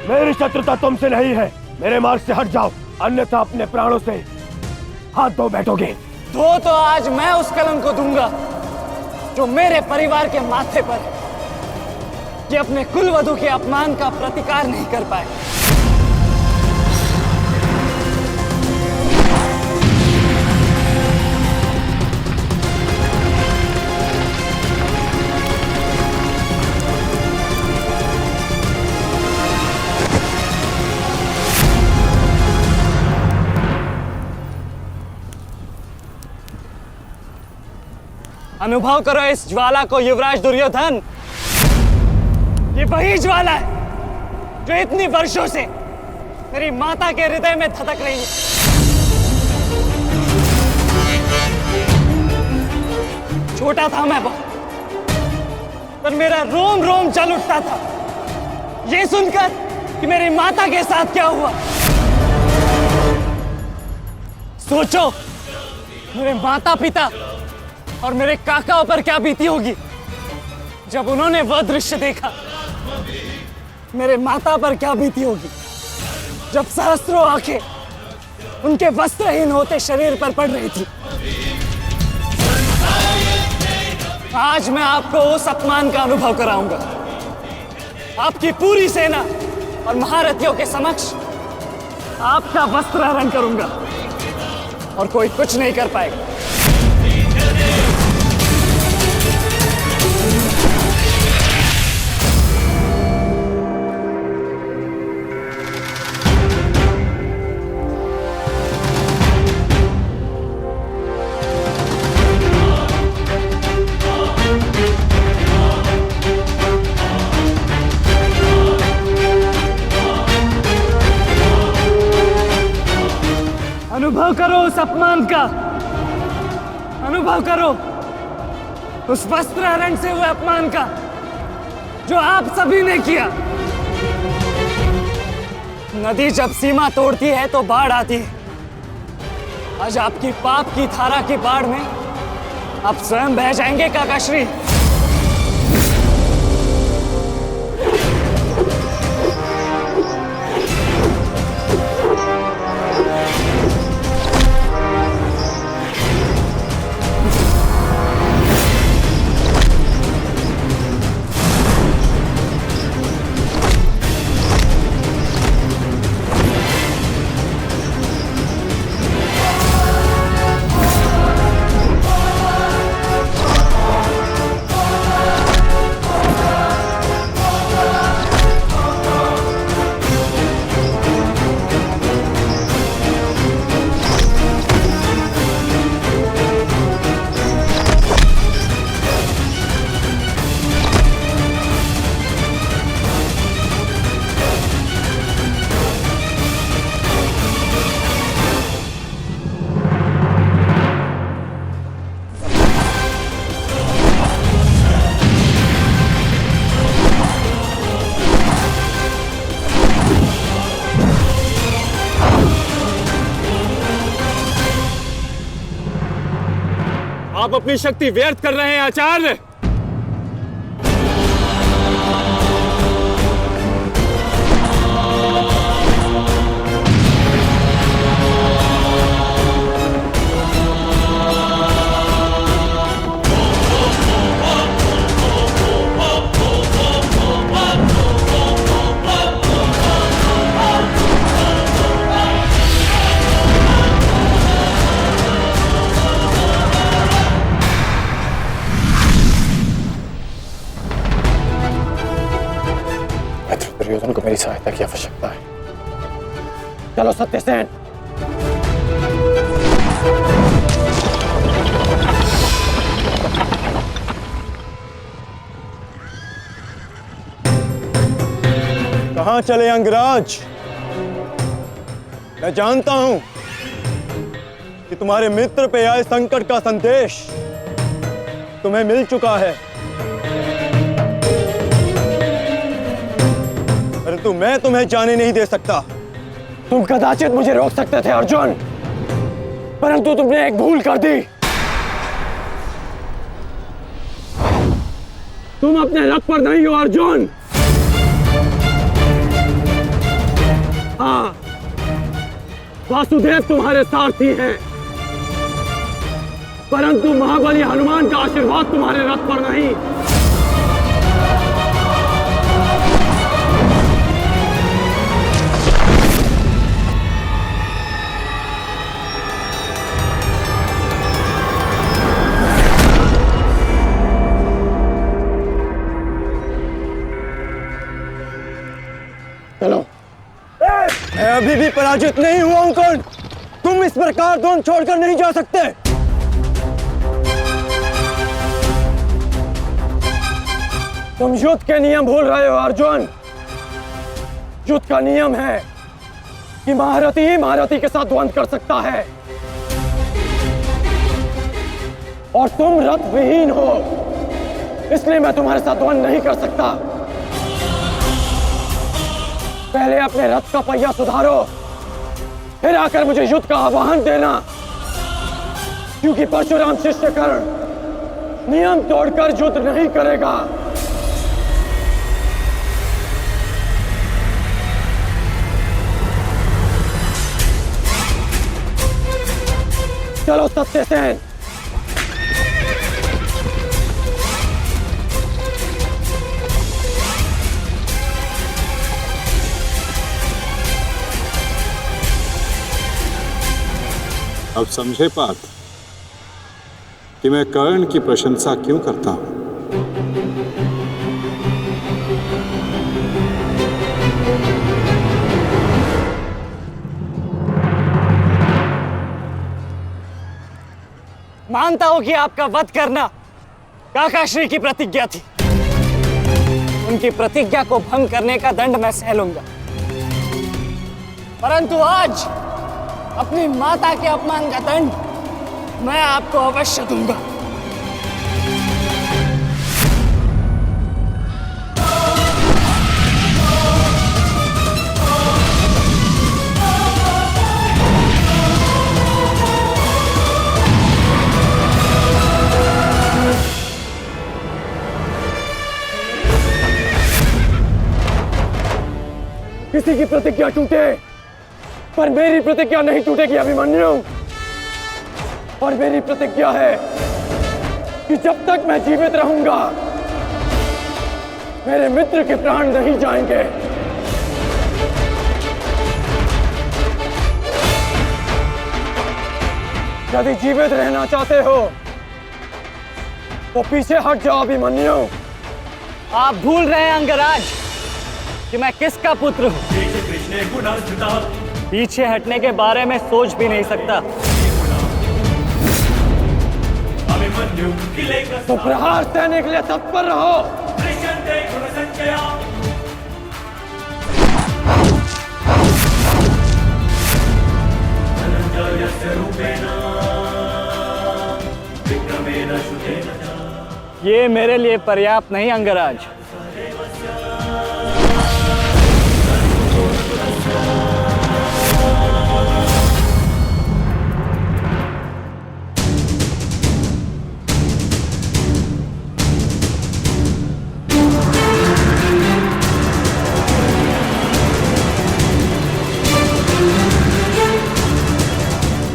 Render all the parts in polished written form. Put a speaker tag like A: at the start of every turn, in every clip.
A: मेरी शत्रुता तुमसे नहीं है, मेरे मार्ग से हट जाओ, अन्यथा अपने प्राणों से हाथ धो बैठोगे।
B: तो आज मैं उस कलंक को दूंगा जो मेरे परिवार के माथे पर है, कि अपने कुलवधू के अपमान का प्रतिकार नहीं कर पाए। अनुभव करो इस ज्वाला को युवराज दुर्योधन। ये वही ज्वाला है जो इतनी वर्षों से मेरी माता के हृदय में धधक रही है। छोटा था मैं बहुत, पर मेरा रोम रोम जल उठता था ये सुनकर कि मेरी माता के साथ क्या हुआ। सोचो मेरे माता पिता और मेरे काकाओं पर क्या बीती होगी जब उन्होंने वह दृश्य देखा। मेरे माता पर क्या बीती होगी जब सहस्त्रों आंखें उनके वस्त्रहीन होते शरीर पर पड़ रही थी। आज मैं आपको उस अपमान का अनुभव कराऊंगा। आपकी पूरी सेना और महारथियों के समक्ष आपका वस्त्रहरण करूंगा और कोई कुछ नहीं कर पाएगा। अनुभव करो उस अपमान का, अनुभव करो उस वस्त्रहरण से हुए अपमान का जो आप सभी ने किया। नदी जब सीमा तोड़ती है तो बाढ़ आती है। आज आपकी पाप की धारा की बाढ़ में आप स्वयं बह जाएंगे काकाश्री।
A: आप अपनी शक्ति व्यर्थ कर रहे हैं आचार्य। दुर्योधन को मेरी सहायता की आवश्यकता है। चलो सत्यसेन।
C: कहां चले अंगराज? मैं जानता हूं कि तुम्हारे मित्र पे आए संकट का संदेश तुम्हें मिल चुका है, परंतु मैं तुम्हें जाने नहीं दे सकता।
A: तुम कदाचित मुझे रोक सकते थे अर्जुन, परंतु तुमने एक भूल कर दी। तुम अपने रथ पर नहीं हो अर्जुन। वासुदेव तुम्हारे सारथी हैं, परंतु महाबली हनुमान का आशीर्वाद तुम्हारे रथ पर नहीं। चलो।
C: मैं अभी भी पराजित नहीं हुआ हूं कर्ण। तुम इस प्रकार द्रोण छोड़कर नहीं जा सकते।
A: तुम युद्ध के नियम भूल रहे हो अर्जुन। युद्ध का नियम है कि महारथी ही महारथी के साथ द्वंद्व कर सकता है, और तुम रथ विहीन हो, इसलिए मैं तुम्हारे साथ द्वंद्व नहीं कर सकता। पहले अपने रथ का पहिया सुधारो, फिर आकर मुझे युद्ध का आह्वान देना, क्योंकि परशुराम शिष्य कर्ण नियम तोड़कर युद्ध नहीं करेगा। चलो सत्यसेन।
D: अब समझे पार्थ कि मैं कर्ण की प्रशंसा क्यों करता हूं।
B: मानता हूं कि आपका वध करना काकाश्री की प्रतिज्ञा थी। उनकी प्रतिज्ञा को भंग करने का दंड मैं सह लूंगा, परंतु आज अपनी माता के अपमान का दंड मैं आपको अवश्य दूंगा।
A: किसी की प्रतिज्ञा टूटे, पर मेरी प्रतिज्ञा नहीं टूटेगी अभिमन्यु। और मेरी प्रतिज्ञा है कि जब तक मैं जीवित रहूंगा, मेरे मित्र के प्राण नहीं जाएंगे। यदि जीवित रहना चाहते हो तो पीछे हट जाओ अभिमन्यु।
B: आप भूल रहे हैं अंगराज कि मैं किसका पुत्र हूं। पीछे हटने के बारे में सोच भी नहीं सकता।
A: तो प्रहार सहने के लिए तत्पर रहो।
B: ये मेरे लिए पर्याप्त नहीं अंगराज।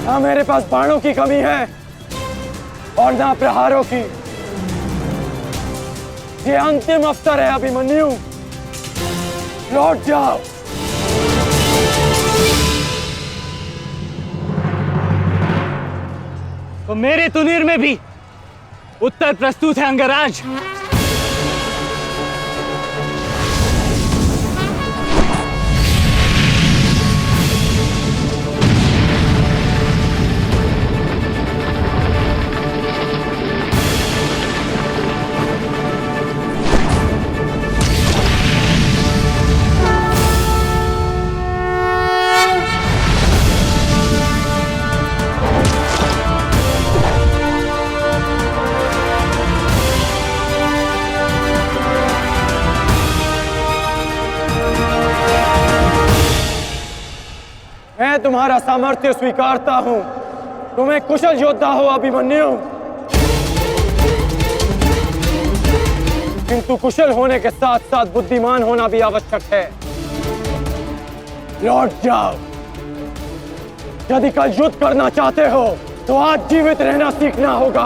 A: ना मेरे पास बाणों की कमी है और ना प्रहारों की। ये अंतिम अवसर है अभिमन्यु, लौट जाओ।
B: तो मेरे तुनीर में भी उत्तर प्रस्तुत है अंगराज।
A: मैं तुम्हारा सामर्थ्य स्वीकारता हूं। तुम एक कुशल योद्धा हो अभिमन्यु, किंतु कुशल होने के साथ साथ बुद्धिमान होना भी आवश्यक है। लौट जाओ। यदि कल युद्ध करना चाहते हो तो आज जीवित रहना सीखना होगा।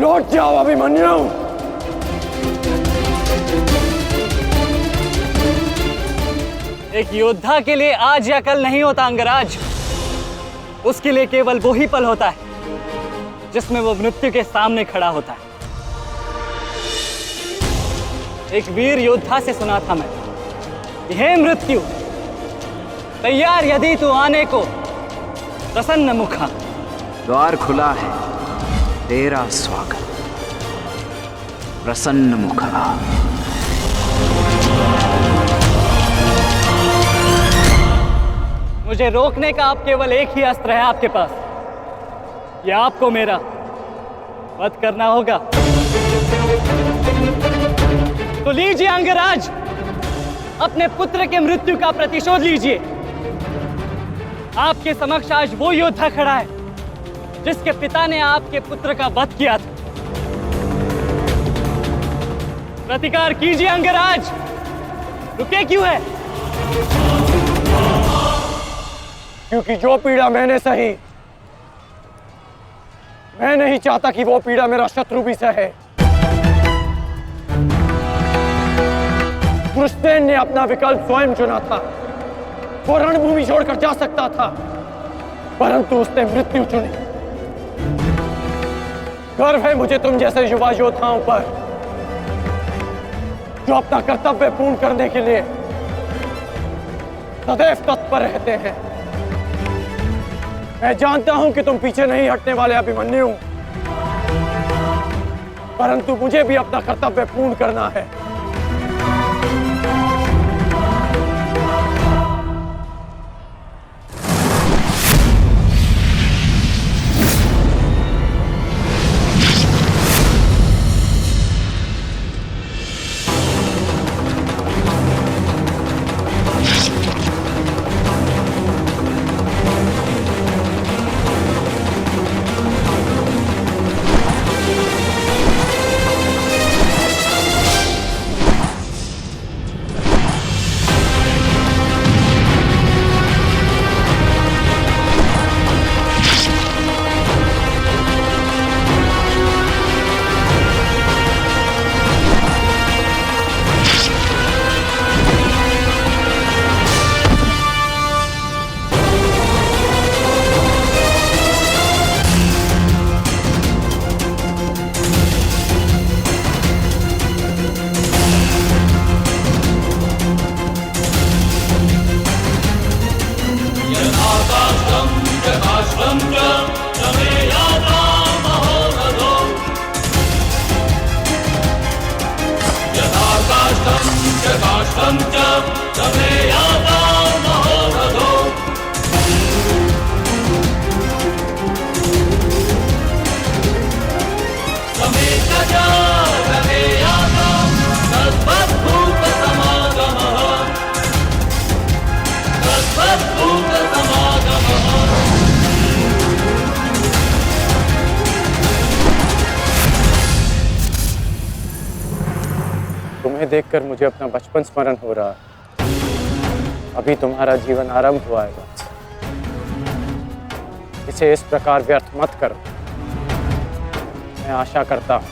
A: लौट जाओ अभिमन्यु।
B: एक योद्धा के लिए आज या कल नहीं होता अंगराज। उसके लिए केवल वो ही पल होता है जिसमें वो मृत्यु के सामने खड़ा होता है। एक वीर योद्धा से सुना था मैं, हे मृत्यु, तैयार यदि तू आने को, प्रसन्न मुखा।
E: द्वार खुला है, तेरा स्वागत, प्रसन्न मुखा।
B: मुझे रोकने का अब केवल एक ही अस्त्र है आपके पास, या आपको मेरा वध करना होगा। तो लीजिए अंगराज, अपने पुत्र के मृत्यु का प्रतिशोध लीजिए। आपके समक्ष आज वो योद्धा खड़ा है जिसके पिता ने आपके पुत्र का वध किया था। प्रतिकार कीजिए अंगराज, रुके क्यों है?
A: क्योंकि जो पीड़ा मैंने सही, मैं नहीं चाहता कि वो पीड़ा मेरा शत्रु भी सहे। कृष्ण ने अपना विकल्प स्वयं चुना था। वो रणभूमि छोड़कर जा सकता था, परंतु उसने मृत्यु चुनी। गर्व है मुझे तुम जैसे युवा योद्धाओं पर, जो अपना कर्तव्य पूर्ण करने के लिए सदैव तत्पर रहते हैं। मैं जानता हूं कि तुम पीछे नहीं हटने वाले अभिमन्यु, परंतु मुझे भी अपना कर्तव्य पूर्ण करना है। तुम्हें देखकर मुझे अपना बचपन स्मरण हो रहा है। अभी तुम्हारा जीवन आरंभ हुआ है, इसे इस प्रकार व्यर्थ मत करो। मैं आशा करता हूं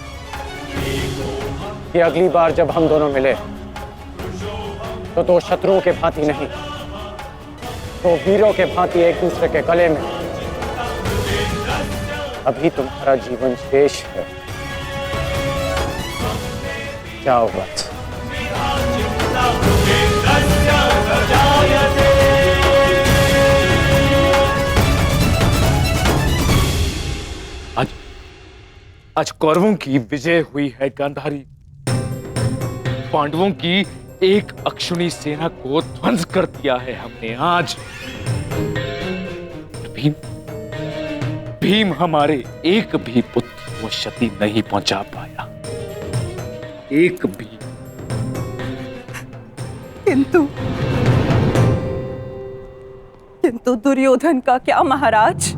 A: कि अगली बार जब हम दोनों मिले तो दो शत्रुओं के भांति नहीं, तो वीरों के भांति एक दूसरे के गले में। अभी तुम्हारा जीवन शेष है, जाओ बस।
F: आज कौरवों की विजय हुई है गांधारी। पांडवों की एक अक्षुणी सेना को ध्वंस कर दिया है हमने आज। भीम हमारे एक भी पुत्र को क्षति नहीं पहुंचा पाया, एक भी।
G: किंतु दुर्योधन का क्या महाराज?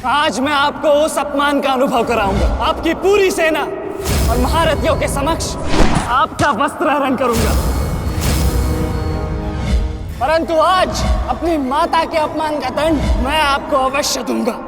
B: आज मैं आपको उस अपमान का अनुभव कराऊंगा। आपकी पूरी सेना और महारथियों के समक्ष आपका वस्त्रहरण करूंगा। परंतु आज अपनी माता के अपमान का दंड मैं आपको अवश्य दूंगा।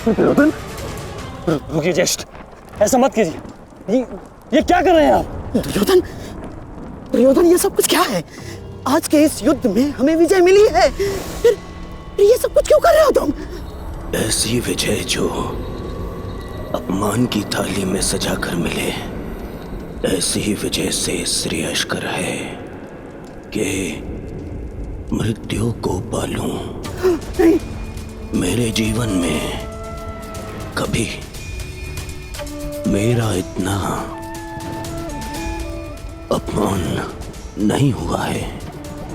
A: दुर्योधन, रुकिए ज्येष्ठ, ऐसा मत कीजिए। ये क्या कर रहे हैं आप?
H: दुर्योधन, दुर्योधन, ये सब कुछ क्या है? आज के इस युद्ध में हमें विजय मिली है, फिर ये सब कुछ क्यों कर रहे हो तुम?
I: ऐसी विजय जो अपमान की थाली में सजा कर मिले, ऐसी ही विजय से श्रेयस्कर है कि मृत्यु को पालूं।
H: नहीं।
I: मेरे जीवन में कभी मेरा इतना अपमान नहीं हुआ है।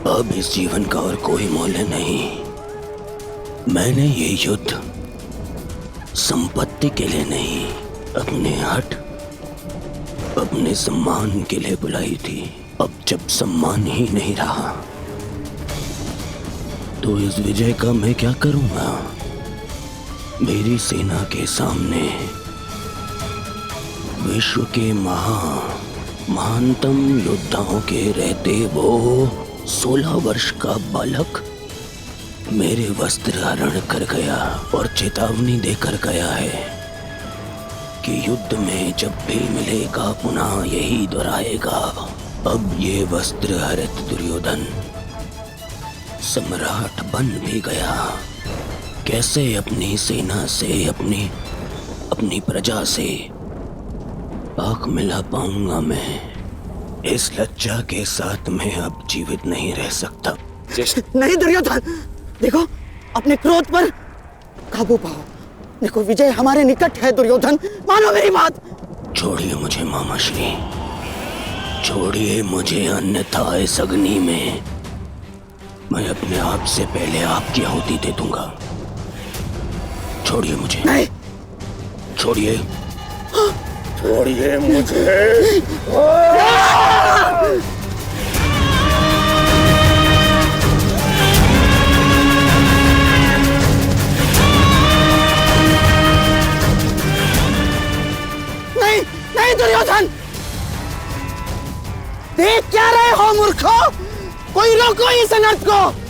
I: अब इस जीवन का और कोई मूल्य नहीं। मैंने ये युद्ध संपत्ति के लिए नहीं, अपने हट, अपने सम्मान के लिए बुलाई थी। अब जब सम्मान ही नहीं रहा तो इस विजय का मैं क्या करूंगा? मेरी सेना के सामने विश्व के महानतम योद्धाओं के रहते वो 16 वर्ष का बालक मेरे वस्त्र हरण कर गया और चेतावनी देकर गया है कि युद्ध में जब भी मिलेगा पुनः यही दोहराएगा। अब ये वस्त्र हरित दुर्योधन सम्राट बन भी गया। कैसे अपनी सेना से, अपनी प्रजा से आंख मिला पाऊंगा मैं? इस लज्जा के साथ मैं अब जीवित नहीं रह सकता।
H: नहीं दुर्योधन, देखो अपने क्रोध पर काबू पाओ। देखो विजय हमारे निकट है दुर्योधन, मानो मेरी बात।
I: छोड़िए मुझे मामाश्री, छोड़िए मुझे, अन्यथा इस अग्नि में मैं अपने आप से पहले आपकी आहुति दे दूंगा। छोड़िए मुझे।
H: नहीं।
I: छोड़िए,
A: छोड़िए मुझे।
H: नहीं, नहीं दुर्योधन, देख क्या रहे हो मूर्खों? कोई रोको इस अनर्थ को।